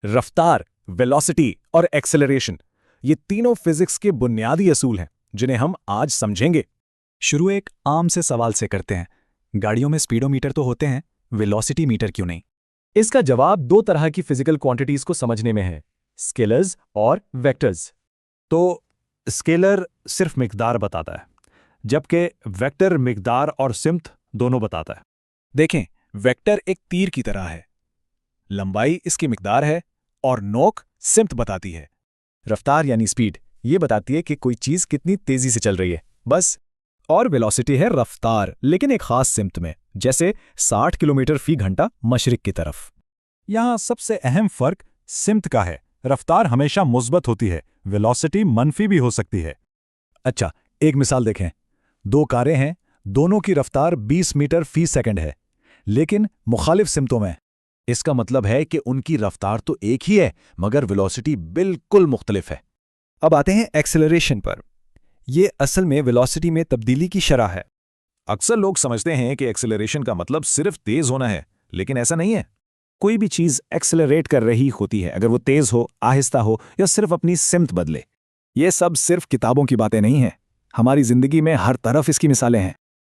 रफ्तार, वेलोसिटी और एक्सेलरेशन, ये तीनों फिजिक्स के बुनियादी असूल हैं जिन्हें हम आज समझेंगे। शुरू एक आम से सवाल से करते हैं। गाड़ियों में स्पीडोमीटर तो होते हैं, वेलोसिटी मीटर क्यों नहीं? इसका जवाब दो तरह की फिजिकल क्वांटिटीज को समझने में है, स्केलर्स और वेक्टर्स। तो स्केलर सिर्फ मिकदार बताता है, जबकि वेक्टर मिकदार और सिमत दोनों बताता है। देखें, वेक्टर एक तीर की तरह है, लंबाई इसकी मिकदार है और नोक सिमत बताती है। रफ्तार यानी स्पीड ये बताती है कि कोई चीज कितनी तेजी से चल रही है, बस। और वेलोसिटी है रफ्तार, लेकिन एक खास सिमत में, जैसे 60 किलोमीटर फी घंटा मशरिक की तरफ। यहाँ सबसे अहम फर्क सिमत का है। रफ्तार हमेशा मुस्बत होती है, वेलोसिटी मनफी भी हो सकती है। अच्छा, एक मिसाल देखें। दो कारें हैं, दोनों की रफ्तार 20 मीटर फी सेकंड है, लेकिन मुखालिफ सिमतों में। इसका मतलब है कि उनकी रफ्तार तो एक ही है, मगर वेलोसिटी बिल्कुल मुख्तलिफ है। अब आते हैं एक्सेलरेशन पर। यह असल में वेलोसिटी में तब्दीली की शरह है। अक्सर लोग समझते हैं कि एक्सेलरेशन का मतलब सिर्फ तेज होना है, लेकिन ऐसा नहीं है। कोई भी चीज एक्सेलरेट कर रही होती है, अगर वो तेज हो, आहिस्ता हो या सिर्फ अपनी सिमत बदले। ये सब सिर्फ किताबों की बातें नहीं हैं, हमारी जिंदगी में हर तरफ इसकी मिसालें हैं।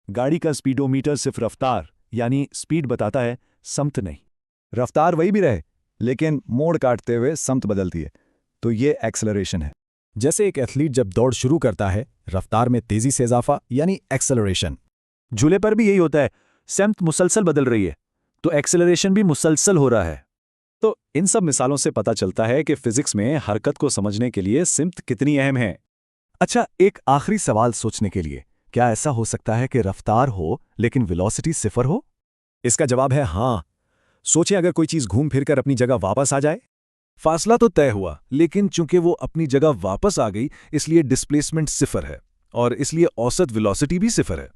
गाड़ी का स्पीडोमीटर सिर्फ रफ्तार यानी स्पीड बताता है, समत नहीं। रफ्तार वही भी रहे, लेकिन मोड़ काटते हुए समत बदलती है, तो ये एक्सेलरेशन है। जैसे एक एथलीट जब दौड़ शुरू करता है, रफ्तार में तेजी से इजाफा यानी एक्सेलरेशन। झूले पर भी यही होता है, समत मुसलसल बदल रही है, तो एक्सेलरेशन भी मुसलसल हो रहा है। तो इन सब मिसालों से पता चलता है कि फिजिक्स में हरकत को समझने के लिए सिमत कितनी अहम है। अच्छा, एक आखिरी सवाल सोचने के लिए, क्या ऐसा हो सकता है कि रफ्तार हो लेकिन वेलोसिटी सिफर हो? इसका जवाब है हाँ। सोचें, अगर कोई चीज घूम फिर कर अपनी जगह वापस आ जाए। फासला तो तय हुआ, लेकिन चूंकि वो अपनी जगह वापस आ गई, इसलिए डिस्प्लेसमेंट सिफर है और इसलिए औसत वेलोसिटी भी सिफर है।